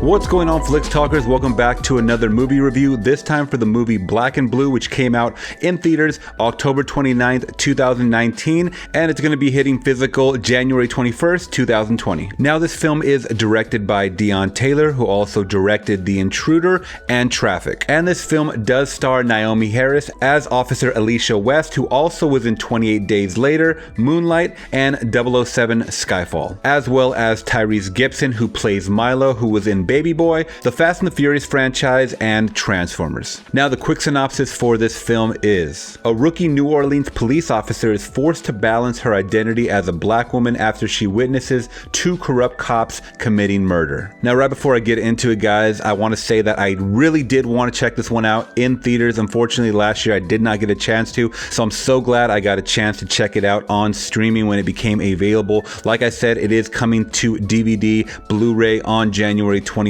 What's going on, Flicks Talkers? Welcome back to another movie review, this time for the movie Black and Blue, which came out in theaters October 29th, 2019, and it's going to be hitting physical January 21st, 2020. Now, this film is directed by Deon Taylor, who also directed The Intruder and Traffic. And this film does star Naomi Harris as Officer Alicia West, who also was in 28 Days Later, Moonlight, and 007 Skyfall, as well as Tyrese Gibson, who plays Milo, who was in Baby Boy, the Fast and the Furious franchise, and Transformers. Now, the quick synopsis for this film is: a rookie New Orleans police officer is forced to balance her identity as a black woman after she witnesses two corrupt cops committing murder. Now, right before I get into it, guys, I want to say that I really did want to check this one out in theaters. Unfortunately, last year I did not get a chance to, so I'm so glad I got a chance to check it out on streaming when it became available. Like I said, it is coming to DVD, Blu-ray on January 21st,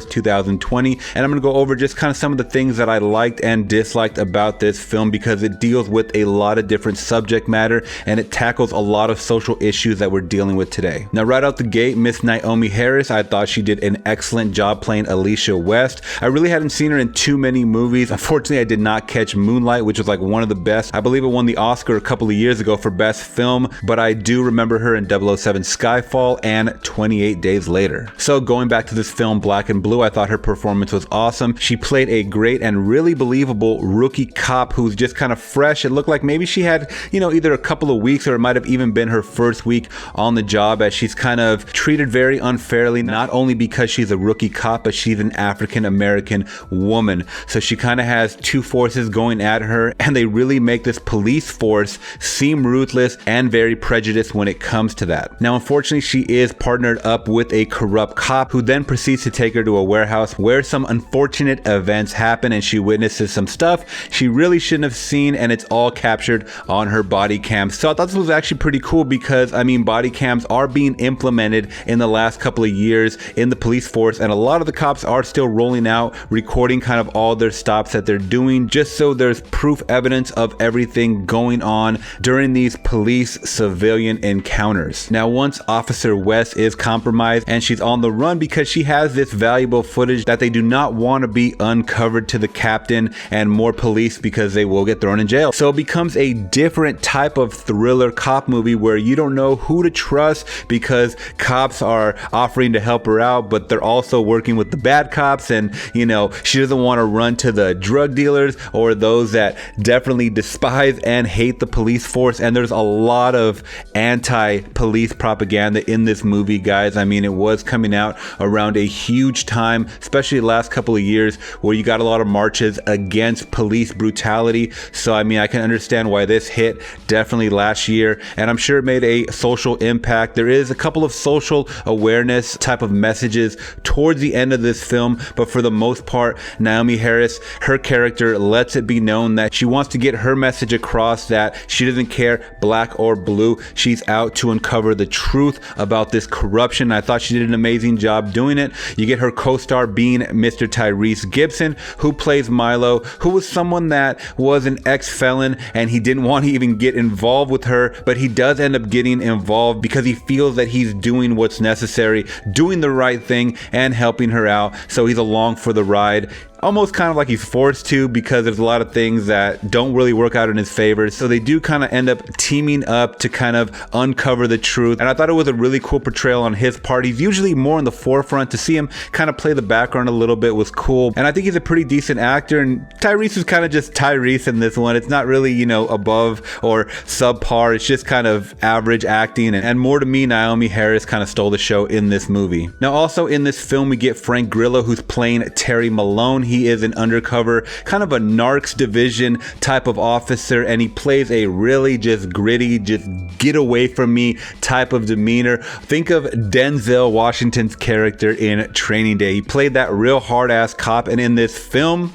2020, and I'm going to go over just kind of some of the things that I liked and disliked about this film, because it deals with a lot of different subject matter and it tackles a lot of social issues that we're dealing with today. Now, right out the gate, Miss Naomi Harris, I thought she did an excellent job playing Alicia West. I really hadn't seen her in too many movies. Unfortunately, I did not catch Moonlight, which was like one of the best. I believe it won the Oscar a couple of years ago for Best Film, but I do remember her in 007 Skyfall and 28 Days Later. So going back to this film, Black and Blue, I thought her performance was awesome. She played a great and really believable rookie cop who's just kind of fresh. It looked like maybe she had, either a couple of weeks or it might have even been her first week on the job, as she's kind of treated very unfairly, not only because she's a rookie cop, but she's an African American woman. So she kind of has two forces going at her, and they really make this police force seem ruthless and very prejudiced when it comes to that. Now, unfortunately, she is partnered up with a corrupt cop who then proceeds to take her to a warehouse where some unfortunate events happen, and she witnesses some stuff she really shouldn't have seen, and it's all captured on her body cam. So I thought this was actually pretty cool, because body cams are being implemented in the last couple of years in the police force, and a lot of the cops are still rolling out, recording kind of all their stops that they're doing, just so there's proof evidence of everything going on during these police civilian encounters. Now, once Officer West is compromised and she's on the run because she has this valuable footage that they do not want to be uncovered to the captain and more police, because they will get thrown in jail. So it becomes a different type of thriller cop movie where you don't know who to trust, because cops are offering to help her out, but they're also working with the bad cops, and she doesn't want to run to the drug dealers or those that definitely despise and hate the police force. And there's a lot of anti-police propaganda in this movie, guys. It was coming out around a huge time, especially the last couple of years, where you got a lot of marches against police brutality. So I can understand why this hit definitely last year, and I'm sure it made a social impact. There is a couple of social awareness type of messages towards the end of this film, but for the most part, Naomi Harris, her character lets it be known that she wants to get her message across, that she doesn't care black or blue. She's out to uncover the truth about this corruption. I thought she did an amazing job doing it. You get her co-star being Mr. Tyrese Gibson, who plays Milo, who was someone that was an ex-felon, and he didn't want to even get involved with her, but he does end up getting involved because he feels that he's doing what's necessary, doing the right thing, and helping her out. So he's along for the ride, almost kind of like he's forced to, because there's a lot of things that don't really work out in his favor. So they do kind of end up teaming up to kind of uncover the truth. And I thought it was a really cool portrayal on his part. He's usually more in the forefront. To see him kind of play the background a little bit was cool. And I think he's a pretty decent actor. And Tyrese is kind of just Tyrese in this one. It's not really, above or subpar. It's just kind of average acting. And more to me, Naomi Harris kind of stole the show in this movie. Now, also in this film, we get Frank Grillo, who's playing Terry Malone. He is an undercover, kind of a narcs division type of officer, and he plays a really just gritty, just get away from me type of demeanor. Think of Denzel Washington's character in Training Day. He played that real hard-ass cop, and in this film,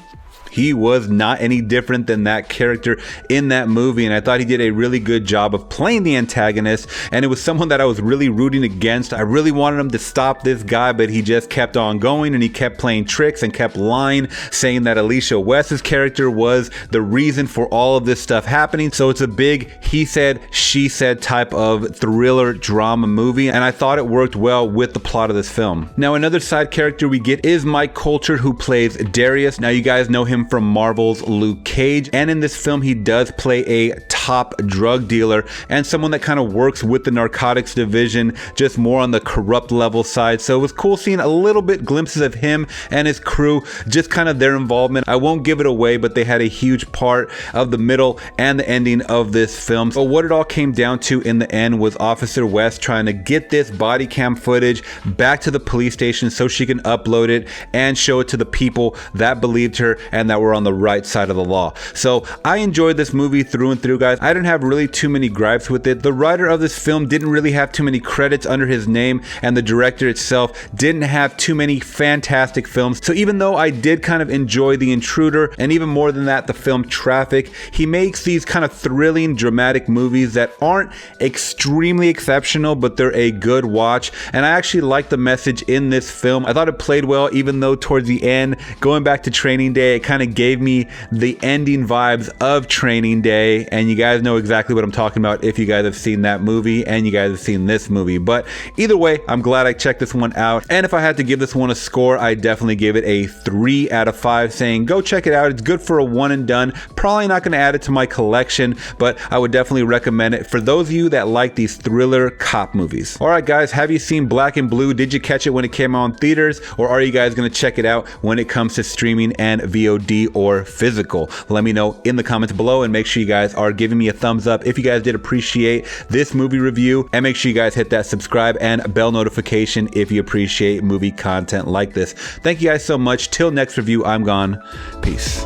he was not any different than that character in that movie, and I thought he did a really good job of playing the antagonist, and it was someone that I was really rooting against. I really wanted him to stop this guy, but he just kept on going, and he kept playing tricks and kept lying, saying that Alicia West's character was the reason for all of this stuff happening. So it's a big he said, she said type of thriller drama movie, and I thought it worked well with the plot of this film. Now, another side character we get is Mike Colter, who plays Darius. Now, you guys know him from Marvel's Luke Cage, and in this film he does play a top drug dealer and someone that kind of works with the narcotics division, just more on the corrupt level side. So it was cool seeing a little bit glimpses of him and his crew, just kind of their involvement. I won't give it away, but they had a huge part of the middle and the ending of this film. So what it all came down to in the end was Officer West trying to get this body cam footage back to the police station so she can upload it and show it to the people that believed her and that were on the right side of the law. So I enjoyed this movie through and through, guys. I didn't have really too many gripes with it. The writer of this film didn't really have too many credits under his name, and the director itself didn't have too many fantastic films. So even though I did kind of enjoy The Intruder, and even more than that, the film Traffic, he makes these kind of thrilling, dramatic movies that aren't extremely exceptional, but they're a good watch. And I actually like the message in this film. I thought it played well, even though towards the end, going back to Training Day, it kind of gave me the ending vibes of Training Day, and you guys know exactly what I'm talking about if you guys have seen that movie and you guys have seen this movie. But either way, I'm glad I checked this one out, and if I had to give this one a score, I definitely give it a 3 out of 5, saying go check it out. It's good for a one and done. Probably not going to add it to my collection, but I would definitely recommend it for those of you that like these thriller cop movies. Alright guys, have you seen Black and Blue? Did you catch it when it came out in theaters, or are you guys going to check it out when it comes to streaming and VOD or physical? Let me know in the comments below, and make sure you guys are giving me a thumbs up if you guys did appreciate this movie review, and make sure you guys hit that subscribe and bell notification if you appreciate movie content like this. Thank you guys so much. Till next review, I'm gone. Peace.